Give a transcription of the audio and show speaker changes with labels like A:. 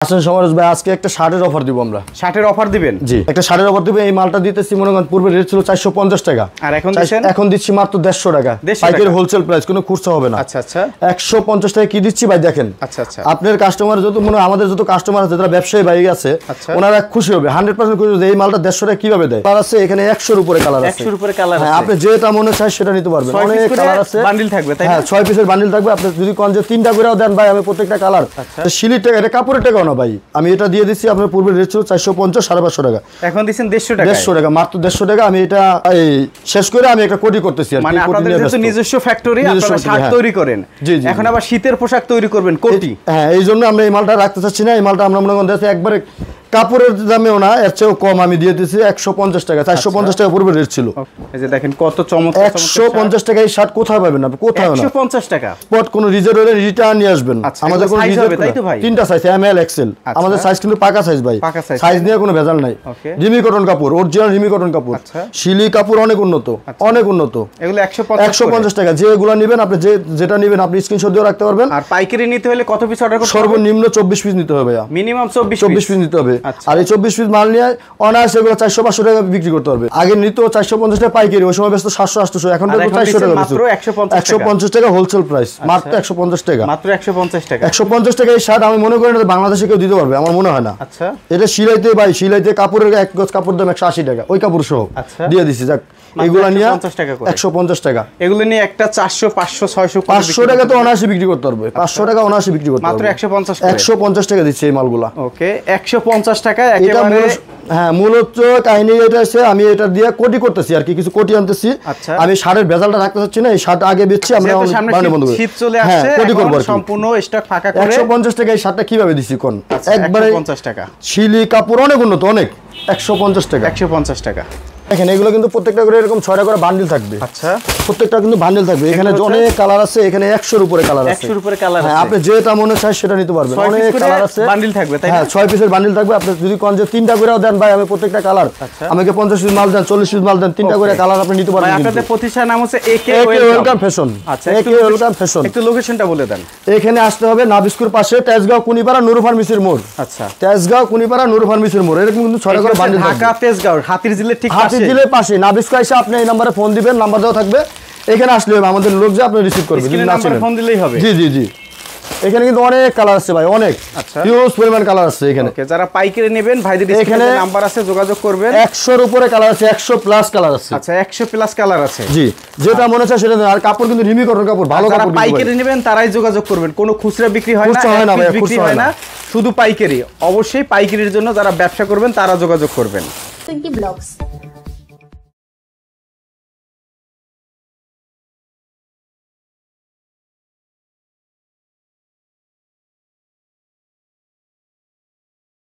A: আসেন সমরেশ ভাই, আজকে একটা শার্টের অফার দিব আমরা।
B: শার্টের অফার দিবেন?
A: জি, একটা শার্টের অফার দিব। এই মালটা দিতেছি মনে করেন পূর্বে রেট ছিল 450 টাকা,
B: আর এখন দিচ্ছেন?
A: এখন দিচ্ছি মাত্র 150 টাকা। পাইকারি হোলসেল প্রাইস, কোনো খুচরা হবে না।
B: আচ্ছা আচ্ছা,
A: 150 টাকা কি দিচ্ছি ভাই দেখেন।
B: আচ্ছা আচ্ছা,
A: আপনার কাস্টমার যত মনে আমাদের যত কাস্টমার আছে যারা ব্যবসায়ী ভাই আছে ওনারা খুশি হবে, 100% খুশি হবে। এই মালটা 150 টাকা কিভাবে দেয়। কালার আছে এখানে 100 এর উপরে কালার আছে।
B: 100 এর উপরে কালার আছে।
A: আপনি যেটা মনে চায় সেটা নিতে পারবেন। অনেক কালার আছে,
B: বান্ডিল থাকবে তাই না?
A: হ্যাঁ, 6 পিসের বান্ডিল থাকবে। আপনি যদি কোন যে 3টা করেও দেন ভাই, আমি প্রত্যেকটা কালার শিলির টাকা, এটা কাপড়ের টাকাও না ভাই, আমি এটা দিয়ে দিচ্ছি। আপনার পূর্বে রেট ছিল 450, 550 টাকা,
B: এখন দিচ্ছেন 150 টাকা।
A: 150 টাকা, মাত্র 150 টাকা। আমি এটা এই শেষ করে আমি একটা কোটি করতেছি আর কি।
B: মানে আপনাদের যেহেতু নিজস্ব ফ্যাক্টরি, আপনারা শার্ট তৈরি করেন, এখন আবার শীতের পোশাক তৈরি করবেন কোটি।
A: হ্যাঁ, এই জন্য আমরা এই মালটা রাখতে চাচ্ছি না। এই মালটা আমরা মনে করেন একবারে কাপড়ের দামেও না, এর চেয়েও কম আমি দিয়ে দিচ্ছি 150 টাকা। 450 টাকা পূর্বে রেট ছিল।
B: এই যে দেখেন কত চমৎকার
A: 150 টাকা। এই শার্ট কোথায় পাবেন আপনি? কোথাও না,
B: 150 টাকা।
A: স্পট কোন রিজার্ভ হলে রিটার্ন নিয়ে আসবেন। আমাদের কোন রিজার্ভ
B: তাই তো ভাই?
A: তিনটা সাইজ, এম এল এক্সেল। আমাদের সাইজ কিন্তু পাকা সাইজ ভাই, সাইজ নিয়ে কোনো ভেজাল নাই। রিমি কটন কাপড়, অরিজিনাল রিমি কটন কাপড়, শিলি কাপড়, অনেক উন্নত, অনেক উন্নত।
B: এগুলো 150
A: টাকা। যেগুলো নেবেন আপনি, যেটা নেবেন আপনি স্ক্রিনশট দিয়ে রাখতে পারবেন।
B: আর পাইকারি নিতে হলে কত পিস অর্ডার করতে হবে?
A: সর্বনিম্ন 24 পিস নিতে হবে,
B: মিনিমাম 24
A: পিস নিতে হবে। আর এই 24 পিস মাল নিয়ে অনায়াসে এগুলো 400-500 টাকা বিক্রি করতে পারবে। আগে নিত 450 টাকা পাইকারি, ওই সময় বেচত 700-800, এখন তো 400 টাকা,
B: মাত্র 150
A: টাকা হোলসেল প্রাইস, মাত্র 150 টাকা,
B: মাত্র 150 টাকা।
A: 150 টাকা এই শার্ট আমি মনে করি না বাংলাদেশে কেউ দিতে পারবে, আমার মনে হয় না।
B: আচ্ছা,
A: এটা সিলাইতে ভাই, সিলাইতে কাপড়ের এক গজ কাপড় দাম 180 টাকা, ওই কাপড় সহ দিয়ে দিছি। যাক, এগুলো নিয়ে 150 টাকা।
B: এগুলো নিয়ে একটা 400, 500, 600,
A: 500 টাকা তো অনায়াসে বিক্রি করতে পারবে। 500 টাকা অনায়াসে বিক্রি করতে পারবে,
B: মাত্র
A: 150 টাকা দিচ্ছে এই মালগুলা।
B: ওকে, 150 টাকা একেবারে।
A: হ্যাঁ, মূলত কাহিনী এটা আছে, আমি এটা দিয়ে কোটি করতেছি আর কি, কিছু কোটি আনতেছি। আমি শার্টের ভেজালটা রাখতে চাচ্ছি না। এই শার্ট আগে বেচছি আমরা,
B: শীত চলে আসছে,
A: কোটি করব আর
B: সম্পূর্ণ স্টক ফাঁকা করে
A: 150 টাকা। এই শার্টটা কিভাবে দিছি কোন? একবারে
B: 150 টাকা।
A: শিলি কাপড়, অনেক উন্নত, অনেক। 150 টাকা,
B: 150 টাকা।
A: দেখেন এগুলো কিন্তু প্রত্যেকটা করে এরকম 6টা করে বান্ডিল থাকবে।
B: আচ্ছা,
A: প্রত্যেকটা কিন্তু বান্ডিল থাকবে। এখানে অনেক কালার আছে, এখানে 100 এর উপরে কালার আছে।
B: 100 এর উপরে কালার আছে।
A: আপনি যেটা মনে চায় সেটা নিতে পারবেন। অনেক কালার আছে,
B: বান্ডিল থাকবে তাই না?
A: হ্যাঁ, 6 পিসের বান্ডিল থাকবে। আপনি যদি কোন যে 3টা করেও দেন ভাই, আমি প্রত্যেকটা কালার, আমাকে 50 পিস মাল দেন, 40 পিস মাল দেন, 3টা করে কালার আপনি নিতে পারবেন।
B: আপনাদের প্রতিষ্ঠান নাম হচ্ছে একে
A: ওয়েলকাম ফ্যাশন।
B: আচ্ছা,
A: একে ওয়েলকাম ফ্যাশন।
B: একটু লোকেশনটা বলে দেন।
A: এখানে আসতে হবে নাবিস্কুর পাশে, তেজগাঁও কুনিপাড়া নূর ফার্মেসির মোড়।
B: আচ্ছা,
A: তেজগাঁও কুনিপাড়া নূর ফার্মেসির মোড়। এরকম কিন্তু 6টা করে বান্ডিল থাকবে।
B: ঢাকা তেজগাঁও হাতির ঝিলের ঠিক পাশে,
A: হাতির ঝিলের পাশে নাবিস্কু এসে আপনি এই নম্বরে ফোন দিবেন, নাম্বার দেওয়া থাকবে। এখানে আসলে আমাদের লোক যে আপনি রিসিভ করবে, যদি না চিনেন
B: ফোন দিলেই হবে।
A: জি জি জি। এখানে কিন্তু অনেক কালার আছে ভাই, অনেক হিউজ পরিমাণ কালার আছে এখানে।
B: যারা পাইকারি নেবেন ভাইদের এখানে নাম্বার আছে, যোগাযোগ করবেন।
A: 100 এর উপরে কালার আছে, 100 প্লাস কালার আছে।
B: আচ্ছা, 100 প্লাস কালার আছে।
A: জি, যেটা মনে চায় সেটা। আর কাপড় কিন্তু রিমি কটন কাপড়, ভালো কাপড়।
B: যারা পাইকারি নেবেন তারাই যোগাযোগ করবেন। কোনো খুচরা বিক্রি হয় না, বিক্রি হয় না, শুধু পাইকারি। অবশ্যই পাইকারির জন্য যারা ব্যবসা করবেন তারা যোগাযোগ করবেন।
C: 20 ব্লগস।